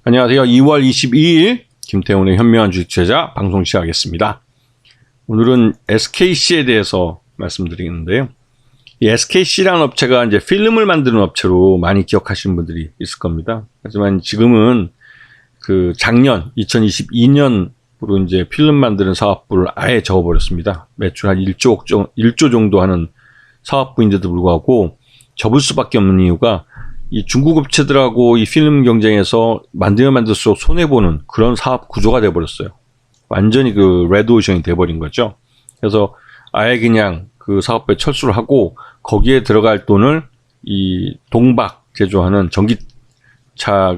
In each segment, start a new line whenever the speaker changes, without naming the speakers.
안녕하세요. 2월 22일 김태훈의 현명한 주식 투자 방송 시작하겠습니다. 오늘은 SKC에 대해서 말씀드리겠는데요. 이 SKC라는 업체가 이제 필름을 만드는 업체로 많이 기억하시는 분들이 있을 겁니다. 하지만 지금은 그 작년 2022년으로 이제 필름 만드는 사업부를 아예 접어버렸습니다. 매출 한 1조 정도 하는 사업부인데도 불구하고 접을 수밖에 없는 이유가 이 중국 업체들하고 이 필름 경쟁에서 만들면 만들수록 손해보는 그런 사업 구조가 돼버렸어요. 완전히 그 레드오션이 돼버린 거죠. 그래서 아예 그냥 그 사업부에 철수를 하고 거기에 들어갈 돈을 이 동박 제조하는 전기차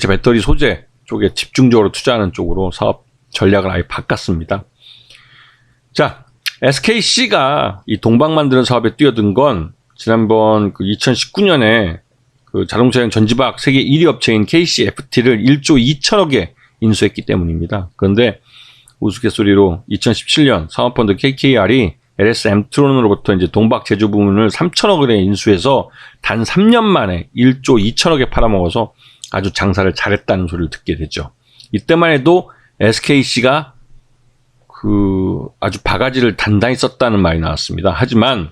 배터리 소재 쪽에 집중적으로 투자하는 쪽으로 사업 전략을 아예 바꿨습니다. 자, SKC가 이 동박 만드는 사업에 뛰어든 건 지난번 그 2019년에 그 자동차용 전지박 세계 1위 업체인 KCFT를 1조 2천억에 인수했기 때문입니다. 그런데 우스갯소리로 2017년 사모펀드 KKR이 LS 엠트론으로부터 이제 동박 제조 부문을 3천억에 인수해서 단 3년 만에 1조 2천억에 팔아먹어서 아주 장사를 잘했다는 소리를 듣게 되죠. 이때만 해도 SKC가 그 아주 바가지를 단단히 썼다는 말이 나왔습니다. 하지만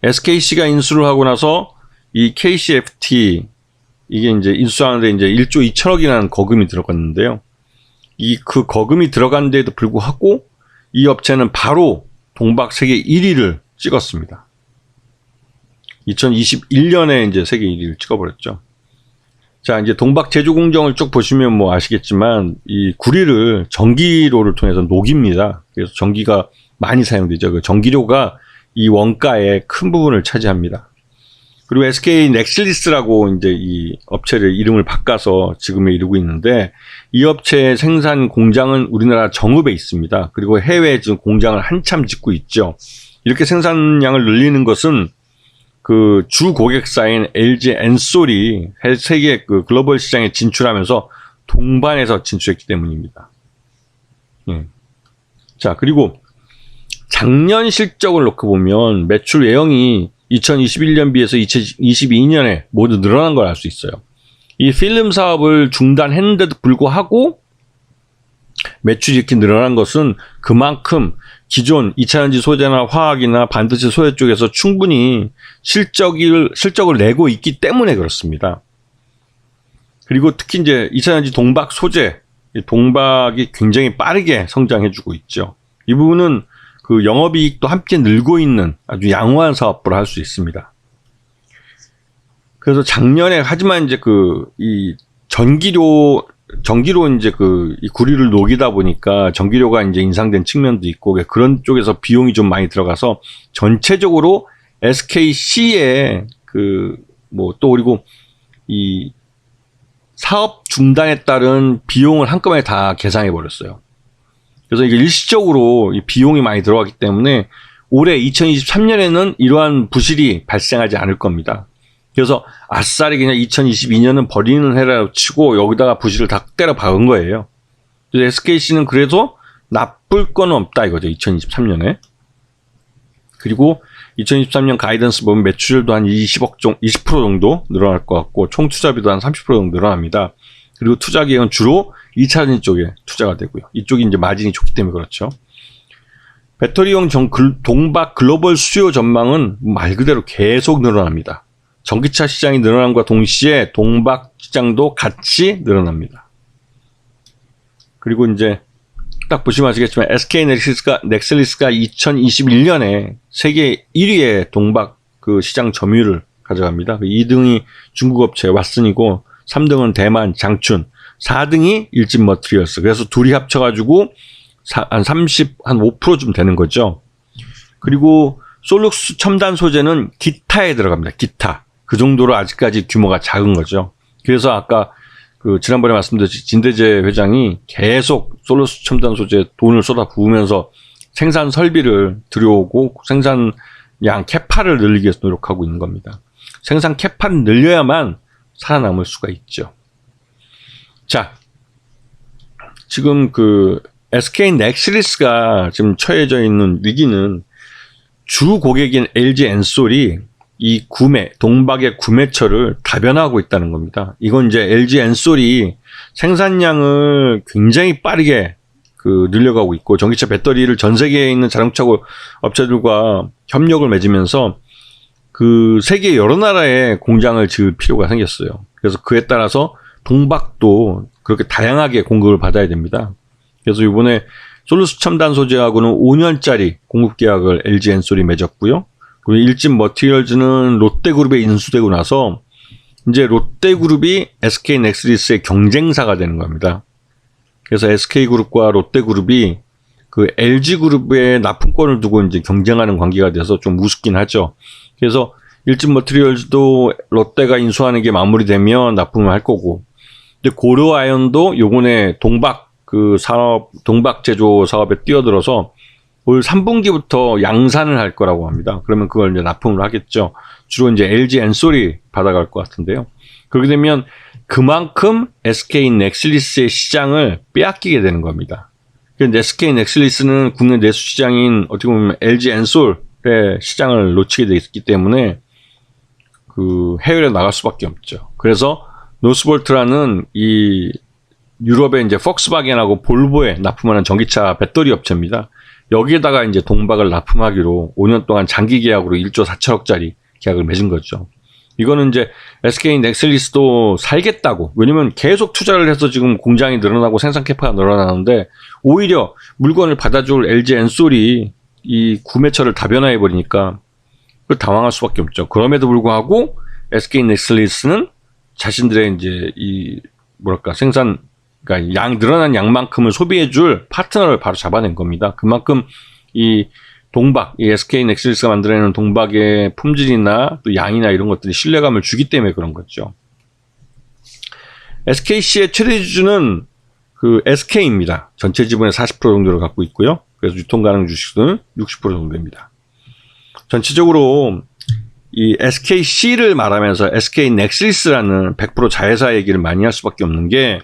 SKC가 인수를 하고 나서 이 KCFT 이게 이제 인수하는데 이제 1조 2천억이라는 거금이 들어갔는데요. 그 거금이 들어간 데에도 불구하고 이 업체는 바로 동박 세계 1위를 찍었습니다. 2021년에 이제 세계 1위를 찍어버렸죠. 자, 이제 동박 제조 공정을 쭉 보시면 뭐 아시겠지만 이 구리를 전기로를 통해서 녹입니다. 그래서 전기가 많이 사용되죠. 그 전기료가 이 원가의 큰 부분을 차지합니다. 그리고 SK 넥슬리스라고 이제 이 업체를 이름을 바꿔서 지금에 이르고 있는데 이 업체의 생산 공장은 우리나라 정읍에 있습니다. 그리고 해외에 지금 공장을 한참 짓고 있죠. 이렇게 생산량을 늘리는 것은 그 주 고객사인 LG 엔솔이 세계 그 글로벌 시장에 진출하면서 동반해서 진출했기 때문입니다. 예. 자, 그리고 작년 실적을 놓고 보면 매출 외형이 2021년 비해서 2022년에 모두 늘어난 걸 알 수 있어요. 이 필름 사업을 중단했는데도 불구하고 매출이 이렇게 늘어난 것은 그만큼 기존 2차전지 소재나 화학이나 반도체 소재 쪽에서 충분히 실적을 내고 있기 때문에 그렇습니다. 그리고 특히 이제 2차전지 동박 소재, 동박이 굉장히 빠르게 성장해주고 있죠. 이 부분은 그 영업이익도 함께 늘고 있는 아주 양호한 사업부를 할 수 있습니다. 그래서 작년에 하지만 이제 이 전기로 이제 이 구리를 녹이다 보니까 전기료가 이제 인상된 측면도 있고 그런 쪽에서 비용이 좀 많이 들어가서 전체적으로 SKC의 또 그리고 이 사업 중단에 따른 비용을 한꺼번에 다 계산해 버렸어요. 그래서 이게 일시적으로 비용이 많이 들어가기 때문에 올해 2023년에는 이러한 부실이 발생하지 않을 겁니다. 그래서 아싸리 그냥 2022년은 버리는 해라고 치고 여기다가 부실을 다 때려 박은 거예요. 그래서 SKC는 그래도 나쁠 건 없다 이거죠. 2023년에. 그리고 2023년 가이던스 보면 매출도 한 20% 정도 늘어날 것 같고 총 투자비도 한 30% 정도 늘어납니다. 그리고 투자 계획은 주로 2차전지 쪽에 투자가 되고요. 이쪽이 이제 마진이 좋기 때문에 그렇죠. 배터리용 동박 글로벌 수요 전망은 말 그대로 계속 늘어납니다. 전기차 시장이 늘어남과 동시에 동박 시장도 같이 늘어납니다. 그리고 이제 딱 보시면 아시겠지만 SK 넥슬리스가 2021년에 세계 1위의 동박 그 시장 점유율을 가져갑니다. 2등이 중국 업체 왓슨이고 3등은 대만 장춘, 4등이 일진머트리얼스. 그래서 둘이 합쳐가지고 한 5%좀 되는 거죠. 그리고 솔룩스 첨단 소재는 기타에 들어갑니다. 기타. 그 정도로 아직까지 규모가 작은 거죠. 그래서 아까 지난번에 말씀드렸듯이 진대재 회장이 계속 솔룩스 첨단 소재에 돈을 쏟아 부으면서 생산 설비를 들여오고 생산량 캐파를 늘리기 위해서 노력하고 있는 겁니다. 생산 캐파를 늘려야만 살아남을 수가 있죠. 자, 지금 SK 넥슬리스가 지금 처해져 있는 위기는 주 고객인 LG 엔솔이 이 동박의 구매처를 다변화하고 있다는 겁니다. 이건 이제 LG 엔솔이 생산량을 굉장히 빠르게 늘려가고 있고, 전기차 배터리를 전 세계에 있는 자동차 업체들과 협력을 맺으면서 세계 여러 나라에 공장을 지을 필요가 생겼어요. 그래서 그에 따라서 동박도 그렇게 다양하게 공급을 받아야 됩니다. 그래서 이번에 솔루스 첨단 소재하고는 5년짜리 공급 계약을 LG 엔솔이 맺었고요. 그리고 일진 머티리얼즈는 롯데그룹에 인수되고 나서 이제 롯데그룹이 SK 넥슬리스의 경쟁사가 되는 겁니다. 그래서 SK그룹과 롯데그룹이 LG그룹의 납품권을 두고 이제 경쟁하는 관계가 돼서 좀 우습긴 하죠. 그래서 일진 머티리얼즈도 롯데가 인수하는 게 마무리되면 납품을 할 거고, 근데 고려아연도 요번에 동박 제조 사업에 뛰어들어서 올 3분기부터 양산을 할 거라고 합니다. 그러면 그걸 이제 납품을 하겠죠. 주로 이제 LG 엔솔이 받아갈 것 같은데요. 그렇게 되면 그만큼 SK 넥슬리스의 시장을 빼앗기게 되는 겁니다. 그런데 SK 넥슬리스는 국내 내수 시장인 어떻게 보면 LG 엔솔의 시장을 놓치게 돼 있기 때문에 해외로 나갈 수밖에 없죠. 그래서 노스볼트라는 이 유럽의 이제 폭스바겐하고 볼보에 납품하는 전기차 배터리 업체입니다. 여기에다가 이제 동박을 납품하기로 5년 동안 장기 계약으로 1조 4천억짜리 계약을 맺은 거죠. 이거는 이제 SK 넥슬리스도 살겠다고, 왜냐면 계속 투자를 해서 지금 공장이 늘어나고 생산 캐파가 늘어나는데 오히려 물건을 받아줄 LG 엔솔이 이 구매처를 다변화해 버리니까 당황할 수밖에 없죠. 그럼에도 불구하고 SK 넥슬리스는 자신들의 이제 그러니까 늘어난 양만큼을 소비해줄 파트너를 바로 잡아낸 겁니다. 그만큼 이 SK 넥슬리스가 만들어내는 동박의 품질이나 또 양이나 이런 것들이 신뢰감을 주기 때문에 그런 거죠. SKC의 최대 주주는 SK입니다. 전체 지분의 40% 정도를 갖고 있고요. 그래서 유통 가능 주식은 60% 정도입니다. 전체적으로 이 SKC를 말하면서 SK 넥슬리스라는 100% 자회사 얘기를 많이 할 수밖에 없는 게,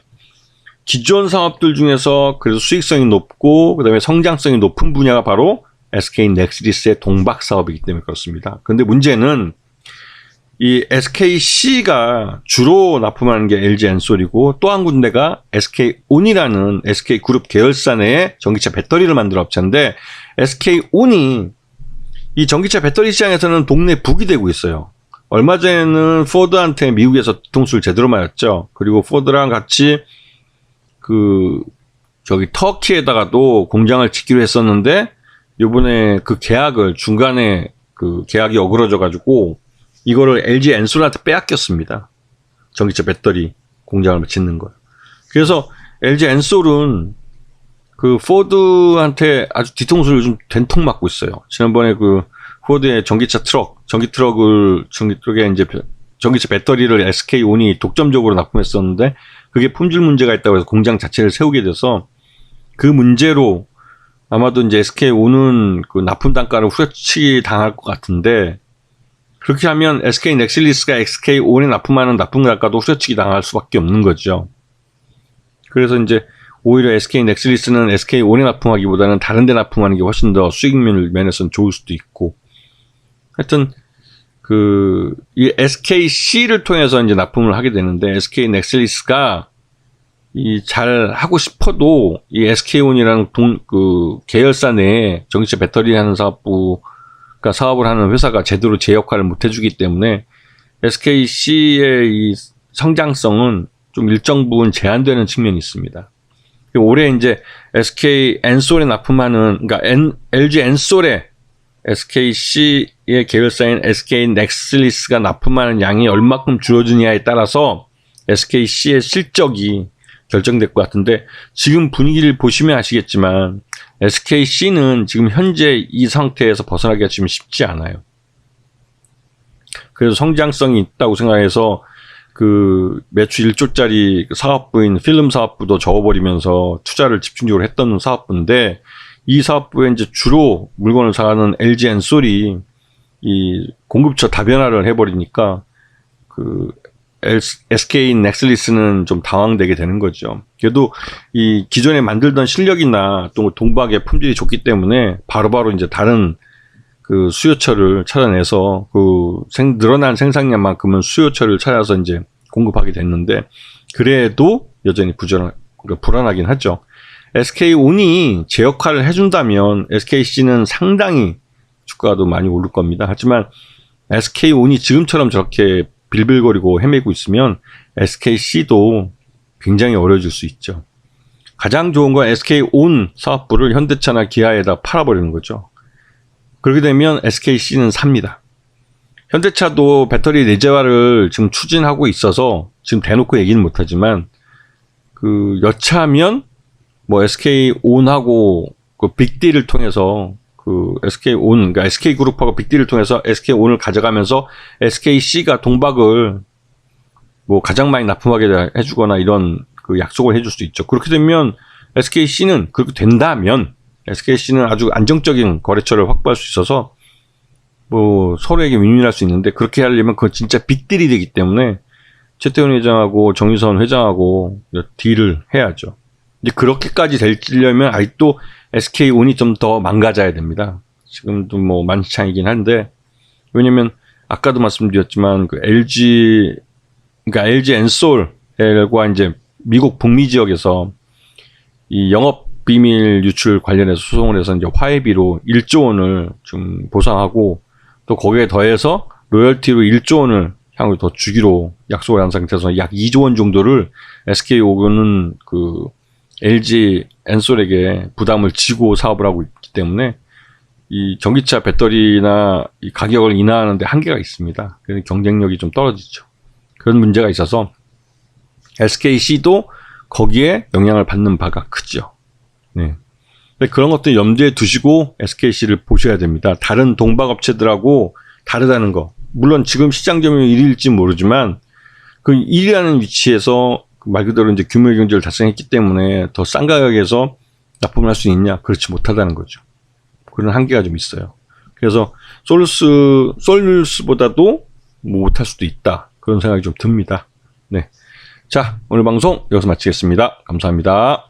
기존 사업들 중에서 그래도 수익성이 높고 그다음에 성장성이 높은 분야가 바로 SK 넥슬리스의 동박 사업이기 때문에 그렇습니다. 그런데 문제는 이 SKC가 주로 납품하는 게 LG 엔솔이고, 또 한 군데가 SK온이라는 SK그룹 계열사 내에 전기차 배터리를 만드는 업체인데, SK온이 이 전기차 배터리 시장에서는 동네 북이 되고 있어요. 얼마 전에는 포드한테 미국에서 뒤통수를 제대로 맞았죠. 그리고 포드랑 같이 터키에다가도 공장을 짓기로 했었는데, 요번에 계약을 중간에 계약이 어그러져가지고 이거를 LG 엔솔한테 빼앗겼습니다. 전기차 배터리 공장을 짓는 걸. 그래서 LG 엔솔은 포드한테 아주 뒤통수를 요즘 된통 맞고 있어요. 지난번에 포드의 전기차 트럭에 이제 전기차 배터리를 SK온이 독점적으로 납품했었는데, 그게 품질 문제가 있다고 해서 공장 자체를 세우게 돼서 그 문제로 아마도 이제 SK온은 납품 단가를 후려치기 당할 것 같은데, 그렇게 하면 SK 넥슬리스가 SK온에 납품하는 납품 단가도 후려치기 당할 수밖에 없는 거죠. 그래서 이제 오히려 SK 넥슬리스는 SK온에 납품하기보다는 다른 데 납품하는 게 훨씬 더 수익 면에서는 좋을 수도 있고, 하여튼 이 SKC를 통해서 이제 납품을 하게 되는데, SK 넥슬리스가 잘 하고 싶어도 이 SK온이라는 계열사 내에 전기차 배터리 하는 사업을 하는 회사가 제대로 제 역할을 못 해주기 때문에 SKC의 이 성장성은 좀 일정 부분 제한되는 측면이 있습니다. 올해 이제 SK 엔솔에 납품하는, 그러니까 LG 엔솔에 SKC의 계열사인 SK 넥슬리스가 납품하는 양이 얼마큼 줄어드냐에 따라서 SKC의 실적이 결정될 것 같은데, 지금 분위기를 보시면 아시겠지만 SKC는 지금 현재 이 상태에서 벗어나기가 지금 쉽지 않아요. 그래서 성장성이 있다고 생각해서 매출 1조짜리 사업부인 필름 사업부도 접어버리면서 투자를 집중적으로 했던 사업부인데, 이 사업부에 이제 주로 물건을 사가는 LG 엔솔이 이 공급처 다변화를 해버리니까 SK 넥슬리스는 좀 당황되게 되는 거죠. 그래도 이 기존에 만들던 실력이나 또 동박의 품질이 좋기 때문에 바로바로 이제 다른 수요처를 찾아내서 늘어난 생산량만큼은 수요처를 찾아서 이제 공급하게 됐는데, 그래도 여전히 불안하긴 하죠. SK온이 제 역할을 해준다면 SKC는 상당히 주가도 많이 오를 겁니다. 하지만 SK온이 지금처럼 저렇게 빌빌거리고 헤매고 있으면 SKC도 굉장히 어려워질 수 있죠. 가장 좋은 건 SK온 사업부를 현대차나 기아에다 팔아버리는 거죠. 그렇게 되면 SKC는 삽니다. 현대차도 배터리 내재화를 지금 추진하고 있어서 지금 대놓고 얘기는 못하지만, 그 여차하면 뭐 SK온하고 그 빅딜을 통해서 그 SK온, 그러니까 SK그룹하고 빅딜을 통해서 SK온을 가져가면서 SKC가 동박을 뭐 가장 많이 납품하게 해주거나 이런 그 약속을 해줄 수 있죠. 그렇게 되면 SKC는, 그렇게 된다면 SKC는 아주 안정적인 거래처를 확보할 수 있어서 뭐 서로에게 윈윈할 수 있는데, 그렇게 하려면 그건 진짜 빅딜이 되기 때문에 최태원 회장하고 정유선 회장하고 딜을 해야죠. 이제 그렇게까지 되려면 아직도 SK온이 좀 더 망가져야 됩니다. 지금도 뭐 만찬이긴 한데, 왜냐면 아까도 말씀드렸지만 그 그러니까 LG 엔솔과 이제 미국 북미 지역에서 이 영업 비밀 유출 관련해서 소송을 해서 이제 화해비로 1조 원을 좀 보상하고, 또 거기에 더해서 로열티로 1조 원을 향후 더 주기로 약속을 한 상태에서 약 2조 원 정도를 SK온은 그 LG 엔솔에게 부담을 지고 사업을 하고 있기 때문에 이 전기차 배터리나 이 가격을 인하하는데 한계가 있습니다. 그래서 경쟁력이 좀 떨어지죠. 그런 문제가 있어서 SKC도 거기에 영향을 받는 바가 크죠. 네. 그런 것들 염두에 두시고 SKC를 보셔야 됩니다. 다른 동박업체들하고 다르다는 거. 물론 지금 시장 점유율 1위일지 모르지만 그 1위라는 위치에서 말 그대로 이제 규모의 경제를 달성했기 때문에 더 싼 가격에서 납품을 할 수 있냐? 그렇지 못하다는 거죠. 그런 한계가 좀 있어요. 그래서 솔루스보다도 못할 수도 있다. 그런 생각이 좀 듭니다. 네. 자, 오늘 방송 여기서 마치겠습니다. 감사합니다.